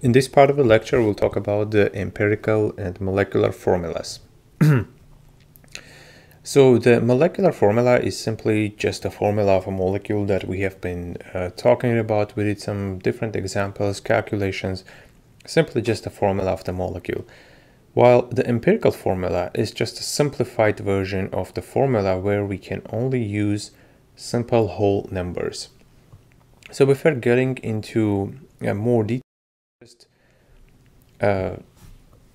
In this part of the lecture, we'll talk about the empirical and molecular formulas. So the molecular formula is simply just a formula of a molecule that we have been talking about. We did some different examples, calculations, simply just a formula of the molecule. While the empirical formula is just a simplified version of the formula where we can only use simple whole numbers. So before getting into more detail, just a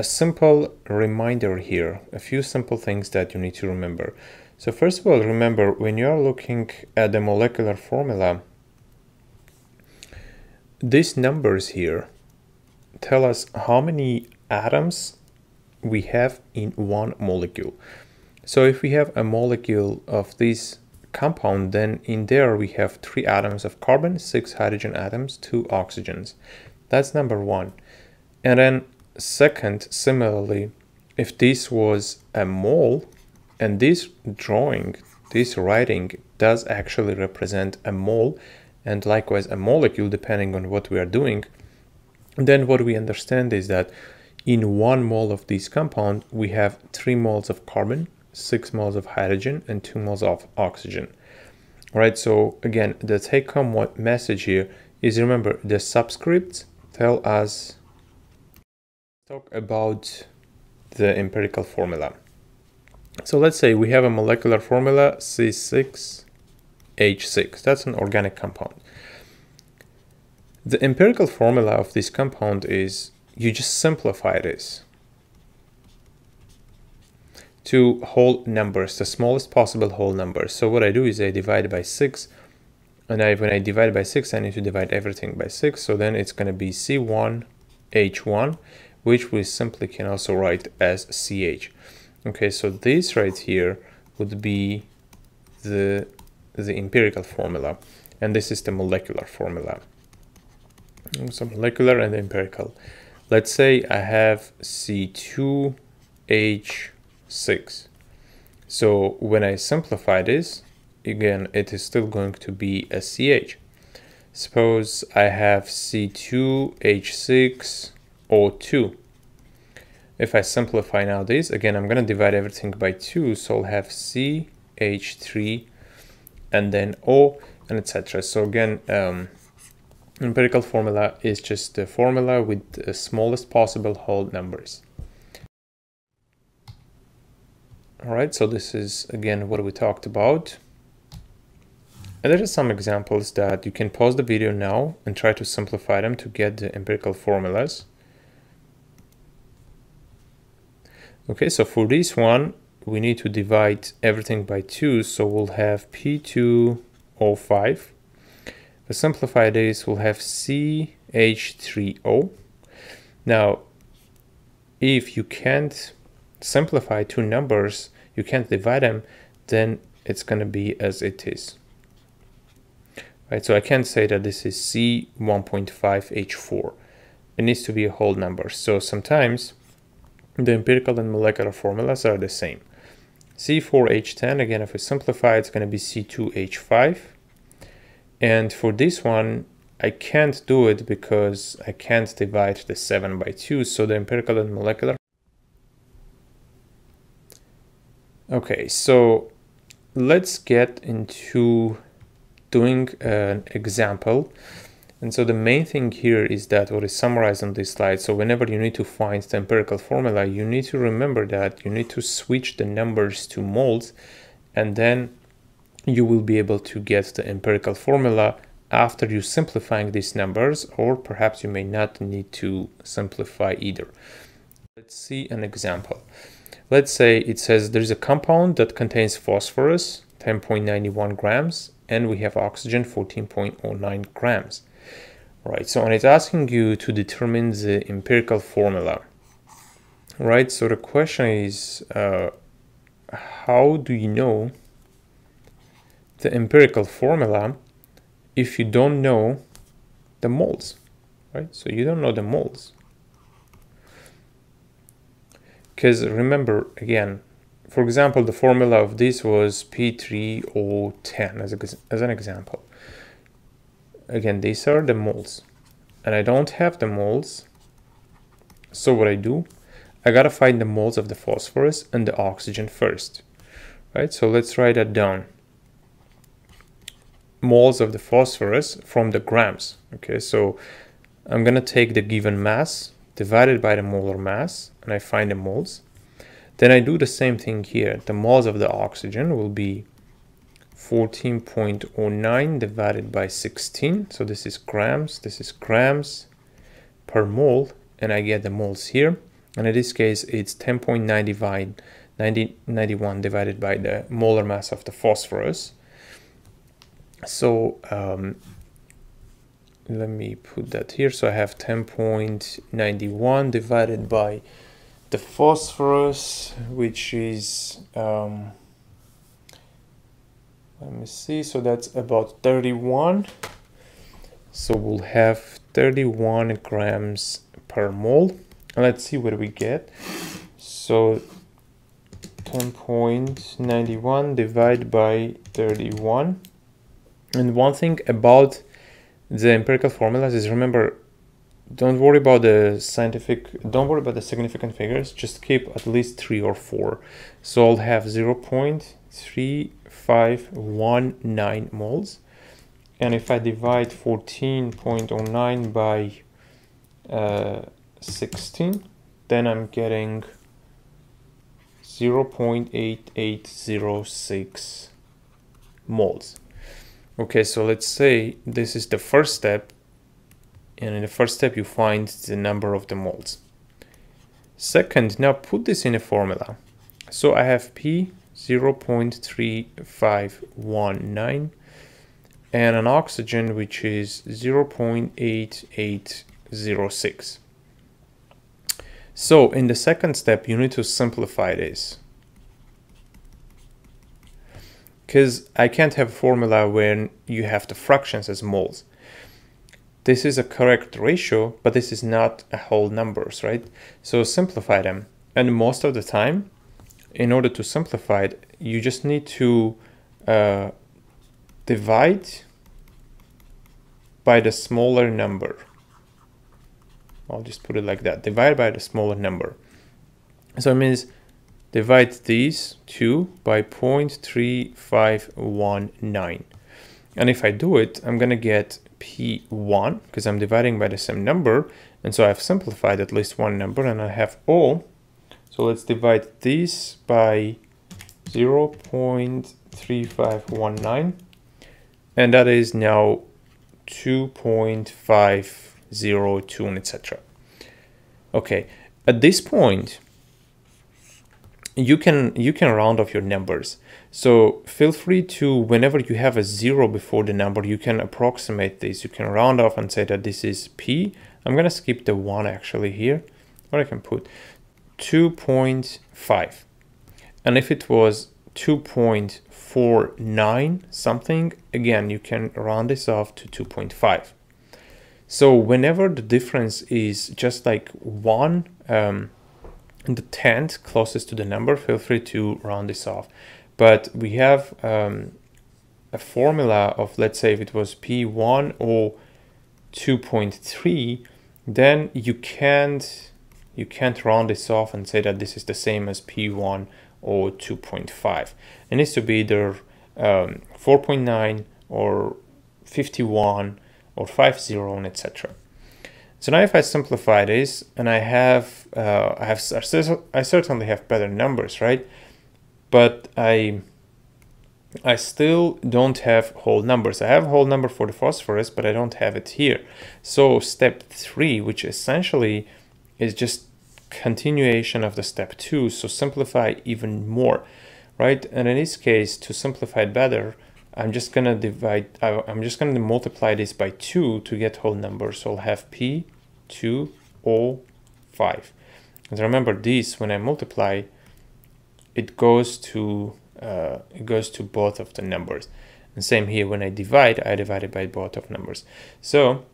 simple reminder here, a few simple things that you need to remember. So first of all, remember when you're looking at the molecular formula, these numbers here tell us how many atoms we have in one molecule. So if we have a molecule of this compound, then in there we have 3 atoms of carbon, 6 hydrogen atoms, 2 oxygens. That's number one. And then second, similarly, if this was a mole, and this drawing, this writing does actually represent a mole, and likewise a molecule, depending on what we are doing, then what we understand is that in 1 mole of this compound, we have 3 moles of carbon, 6 moles of hydrogen, and 2 moles of oxygen. All right, so again, the take-home message here is, remember, the subscripts tell us, talk about the empirical formula. So let's say we have a molecular formula C6H6. That's an organic compound. The empirical formula of this compound is, you just simplify this to whole numbers, the smallest possible whole numbers. So what I do is I divide by 6, and when I divide by 6, I need to divide everything by 6. So then it's going to be C1H1, which we simply can also write as CH. Okay, so this right here would be the empirical formula, and this is the molecular formula. So molecular and empirical. Let's say I have C2H6. So when I simplify this, again, it is still going to be a CH. Suppose I have C2H6O2. If I simplify now this, again, I'm going to divide everything by 2, so I'll have CH3 and then O, and etc. So again, empirical formula is just the formula with the smallest possible whole numbers. All right, so this is again what we talked about. And there are some examples that you can pause the video now and try to simplify them to get the empirical formulas. Okay, so for this one, we need to divide everything by 2, so we'll have P2O5. To simplify this, we'll have CH3O. Now, if you can't simplify 2 numbers, you can't divide them, then it's going to be as it is. Right, so I can't say that this is C1.5H4. It needs to be a whole number. So sometimes the empirical and molecular formulas are the same. C4H10, again, if we simplify, it's going to be C2H5. And for this one, I can't do it because I can't divide the 7 by 2. So the empirical and molecular. Okay, so let's get into doing an example. And so the main thing here is that what is summarized on this slide. So whenever you need to find the empirical formula, you need to remember that you need to switch the numbers to moles, and then you will be able to get the empirical formula after you simplifying these numbers, or perhaps you may not need to simplify either. Let's see an example. Let's say it says there's a compound that contains phosphorus, 10.91 grams, and we have oxygen, 14.09 grams. Right, so and it's asking you to determine the empirical formula. Right, so the question is, how do you know the empirical formula if you don't know the moles? Right, so you don't know the moles. Because remember, again, for example, the formula of this was P3O10 as an example. Again, these are the moles, and I don't have the moles So what I do, I gotta find the moles of the phosphorus and the oxygen first, right? So let's write that down. Moles of the phosphorus from the grams. Okay, so I'm gonna take the given mass divided by the molar mass, and I find the moles. Then I do the same thing here. The moles of the oxygen will be 14.09 divided by 16. So this is grams per mole, and I get the moles here. And in this case, it's 10.91 divided by the molar mass of the phosphorus. So let me put that here. So I have 10.91 divided by the phosphorus, which is let me see, so that's about 31. So we'll have 31 grams per mole. And let's see what we get. So 10.91 divided by 31. And one thing about the empirical formulas is, remember, don't worry about the significant figures, just keep at least 3 or 4. So I'll have 0.3519 moles. And if I divide 14.09 by 16, then I'm getting 0.8806 moles. Okay, so let's say this is the first step, and in the first step you find the number of the moles. Second, now put this in a formula. So I have P 0.3519 and an oxygen which is 0.8806. So in the second step you need to simplify this, because I can't have a formula when you have the fractions as moles. This is a correct ratio, but this is not a whole numbers, right? So simplify them. And most of the time, in order to simplify it, you just need to divide by the smaller number. I'll just put it like that. Divide by the smaller number. So it means divide these two by 0.3519. And if I do it, I'm going to get P1 because I'm dividing by the same number. And so I've simplified at least one number, and I have O. So let's divide this by 0.3519. And that is now 2.502, etc. Okay, at this point, you can round off your numbers. So feel free to, whenever you have a 0 before the number, you can approximate this. You can round off and say that this is P. I'm going to skip the 1 actually here, or I can put 2.5. And if it was 2.49 something, again, you can round this off to 2.5. So whenever the difference is just like 1, the tenth closest to the number, feel free to round this off. But we have a formula of, let's say if it was P1 or 2.3, then you can't round this off and say that this is the same as P1 or 2.5. It needs to be either 4.9 or 51 or 50 and etc. So now if I simplify this, and I certainly have better numbers, right? But I still don't have whole numbers. I have a whole number for the phosphorus, but I don't have it here. So step 3, which essentially is just continuation of the step 2, so simplify even more, right? And in this case, to simplify it better, I'm just gonna multiply this by 2 to get whole numbers. So I'll have P2O5. And remember this, when I multiply, it goes to both of the numbers. And same here, when I divide it by both of numbers. So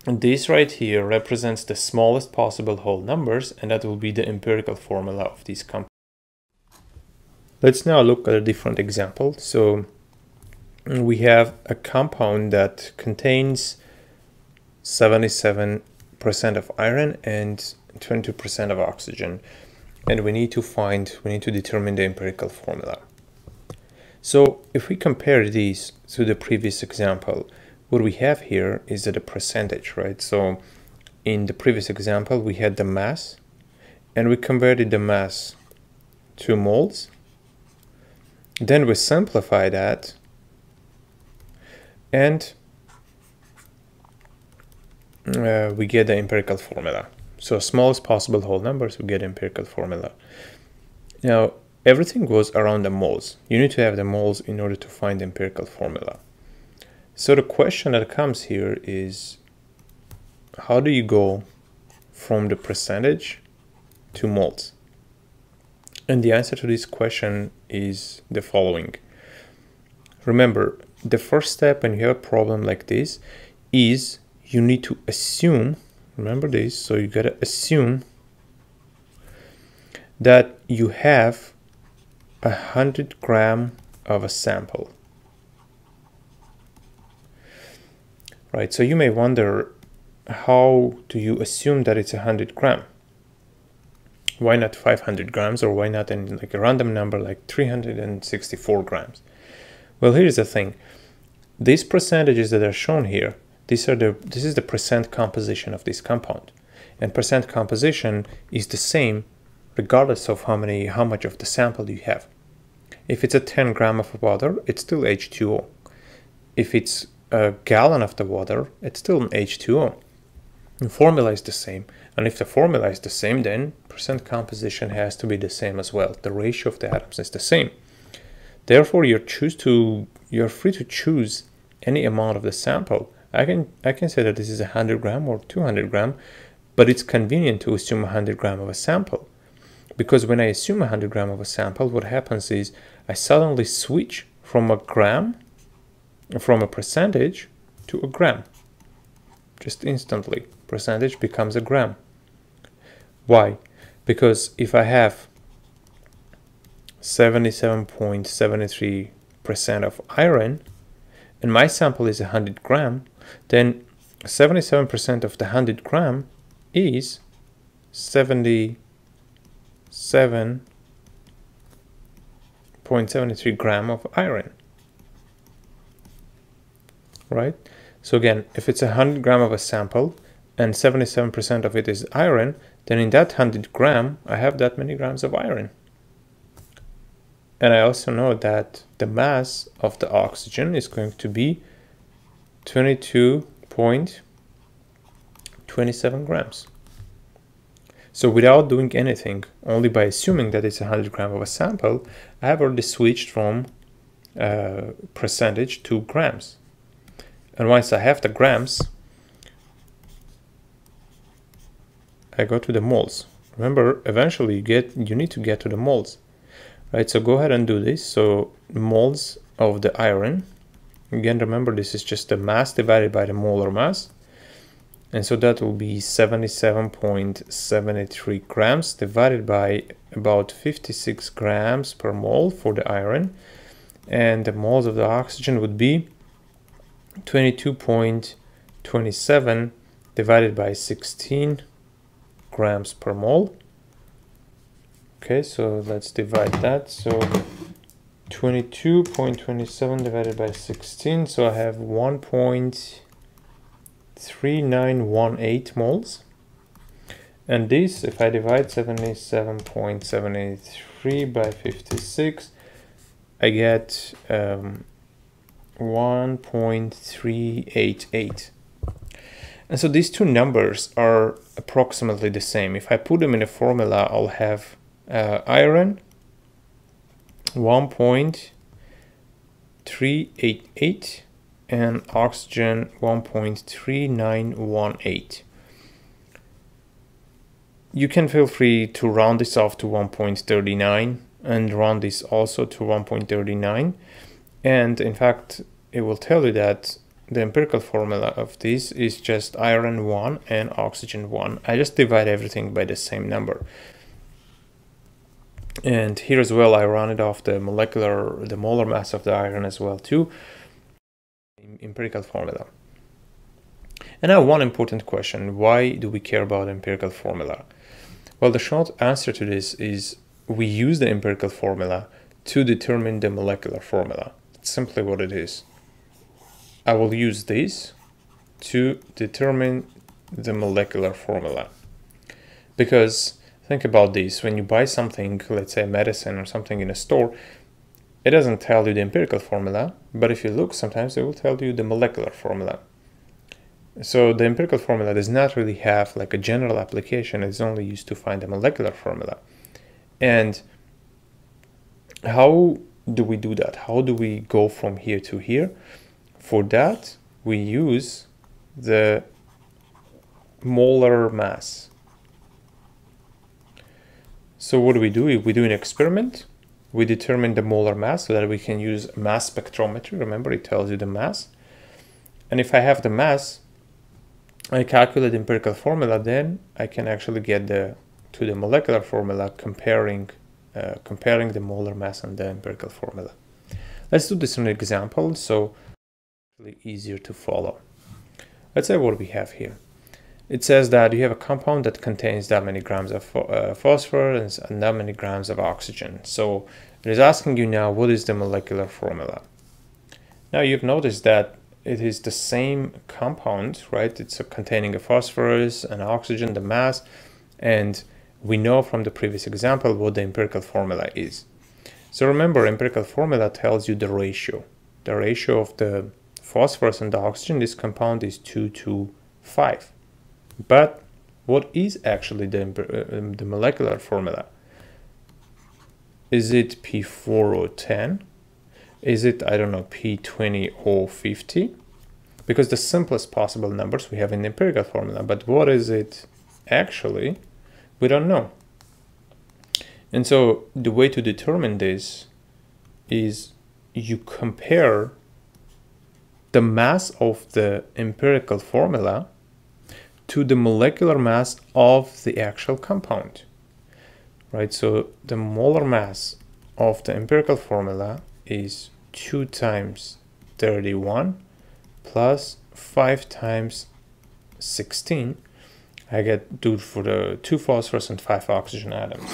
this right here represents the smallest possible whole numbers, and that will be the empirical formula of these compounds. Let's now look at a different example. So we have a compound that contains 77% 22% of iron and 22% of oxygen. And we need to determine the empirical formula. So if we compare these to the previous example, what we have here is that a percentage, right? So in the previous example, we had the mass, and we converted the mass to moles. Then we simplify that, and we get the empirical formula. So smallest possible whole numbers, we get empirical formula. Now, everything goes around the moles. You need to have the moles in order to find the empirical formula. So the question that comes here is, how do you go from the percentage to moles? And the answer to this question is the following. Remember, the first step when you have a problem like this is you need to assume, remember this, so you gotta assume that you have 100 grams of a sample. Right, so you may wonder, how do you assume that it's 100 grams? Why not 500 grams, or why not in like a random number like 364 grams? Well, here's the thing. These percentages that are shown here, this is the percent composition of this compound. And percent composition is the same regardless of how much of the sample you have. If it's a 10 gram of water, it's still H2O. If it's a gallon of the water, it's still an H2O. The formula is the same. And if the formula is the same, then percent composition has to be the same as well. The ratio of the atoms is the same. Therefore, you're free to choose any amount of the sample. I can say that this is 100 gram or 200 gram, but it's convenient to assume 100 gram of a sample. Because when I assume 100 gram of a sample, what happens is I suddenly switch from a percentage to a gram. Just instantly, percentage becomes a gram. Why? Because if I have 77.73% of iron and my sample is 100 gram, then 77% of the 100 gram is 77.73 gram of iron. Right? So again, if it's 100 gram of a sample and 77% of it is iron, then in that 100 gram, I have that many grams of iron. And I also know that the mass of the oxygen is going to be 22.27 grams. So without doing anything, only by assuming that it's 100 grams of a sample, I have already switched from percentage to grams. And once I have the grams, I go to the moles. Remember, eventually you need to get to the moles. Right, so go ahead and do this. So moles of the iron. Again, remember, this is just the mass divided by the molar mass. And so that will be 77.73 grams divided by about 56 grams per mole for the iron. And the moles of the oxygen would be 22.27 divided by 16 grams per mole. Okay, so let's divide that. So 22.27 divided by 16. So I have 1.3918 moles. And this, if I divide 77.73 by 56, I get 1.388. And so these two numbers are approximately the same. If I put them in a formula, I'll have iron 1.388 and oxygen 1.3918. You can feel free to round this off to 1.39 and round this also to 1.39. And in fact, it will tell you that the empirical formula of this is just iron 1 and oxygen 1. I just divide everything by the same number. And here as well, I rounded off the molar mass of the iron as well too. Empirical formula. And now one important question, why do we care about empirical formula? Well, the short answer to this is we use the empirical formula to determine the molecular formula. It's simply what it is. I will use this to determine the molecular formula. Because think about this, when you buy something, let's say medicine or something in a store, it doesn't tell you the empirical formula, but if you look, sometimes it will tell you the molecular formula. So the empirical formula does not really have like a general application, it's only used to find the molecular formula. And how do we do that? How do we go from here to here? For that, we use the molar mass. So what do? If we do an experiment, we determine the molar mass so that we can use mass spectrometry. Remember, it tells you the mass. And if I have the mass, I calculate the empirical formula, then I can actually get to the molecular formula comparing the molar mass and the empirical formula. Let's do this in an example, so it's really easier to follow. Let's say what we have here. It says that you have a compound that contains that many grams of phosphorus and that many grams of oxygen. So it is asking you now, what is the molecular formula? Now you've noticed that it is the same compound, right? It's containing a phosphorus and oxygen, the mass, and we know from the previous example what the empirical formula is. So remember, empirical formula tells you the ratio. The ratio of the phosphorus and the oxygen, this compound is 2 to 5. But what is actually the molecular formula? Is it P4 or 10? Is it, I don't know, P20 or 50? Because the simplest possible numbers we have in the empirical formula, but what is it actually? We don't know. And so the way to determine this is you compare the mass of the empirical formula to the molecular mass of the actual compound, right? So the molar mass of the empirical formula is 2 times 31 plus 5 times 16. I get 2 for the 2 phosphorus and 5 oxygen atoms.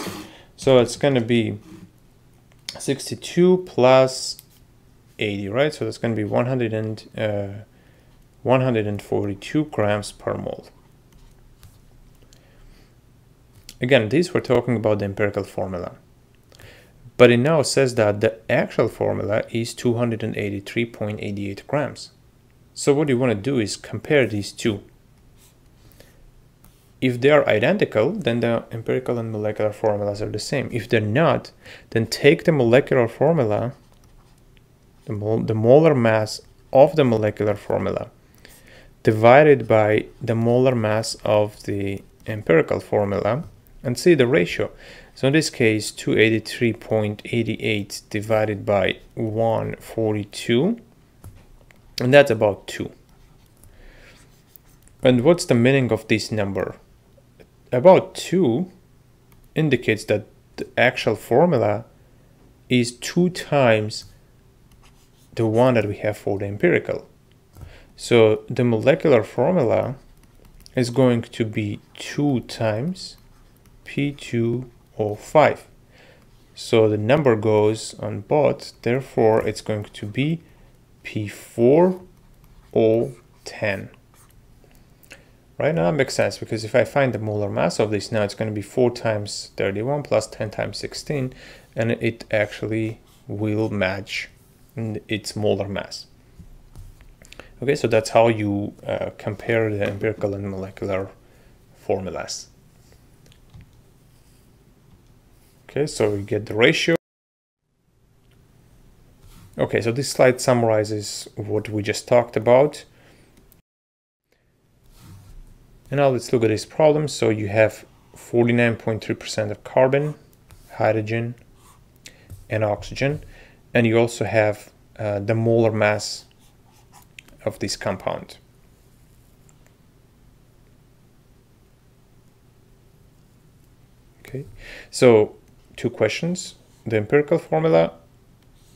So it's going to be 62 plus 80, right? So that's going to be 142 grams per mole. Again, these we're talking about the empirical formula. But it now says that the actual formula is 283.88 grams. So what you want to do is compare these two. If they are identical, then the empirical and molecular formulas are the same. If they're not, then take the molecular formula, the molar mass of the molecular formula, divided by the molar mass of the empirical formula, and see the ratio. So in this case, 283.88 divided by 142, and that's about 2. And what's the meaning of this number? About 2 indicates that the actual formula is 2 times the one that we have for the empirical. So the molecular formula is going to be 2 times P2O5. So the number goes on both, therefore it's going to be P4O10. Right, now that makes sense, because if I find the molar mass of this now, it's going to be 4 times 31 plus 10 times 16, and it actually will match its molar mass. Okay, so that's how you compare the empirical and molecular formulas. Okay, so we get the ratio. Okay, so this slide summarizes what we just talked about. And now let's look at this problem. So you have 49.3% of carbon, hydrogen, and oxygen. And you also have the molar mass of this compound. Okay, so 2 questions, the empirical formula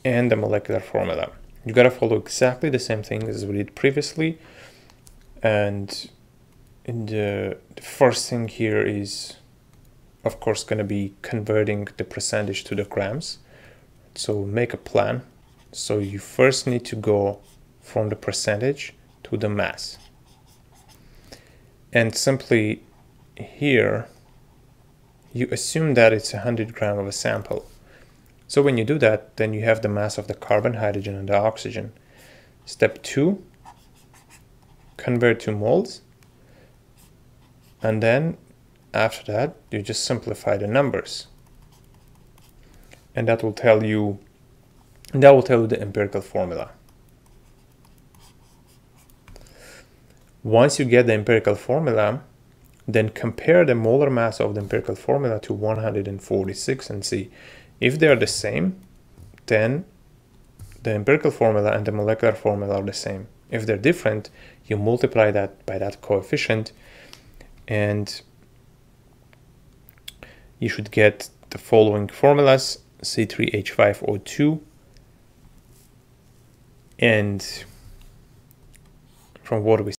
and the molecular formula. You gotta follow exactly the same thing as we did previously. And the first thing here is, of course, going to be converting the percentage to the grams. So make a plan. So you first need to go from the percentage to the mass. And simply here, you assume that it's 100 grams of a sample. So when you do that, then you have the mass of the carbon, hydrogen, and the oxygen. Step 2, convert to moles. And then after that, you just simplify the numbers. And that will tell you the empirical formula. Once you get the empirical formula, then compare the molar mass of the empirical formula to 146 and see if they are the same, then the empirical formula and the molecular formula are the same. If they're different, you multiply that by that coefficient, and you should get the following formulas: C3H5O2, and from what we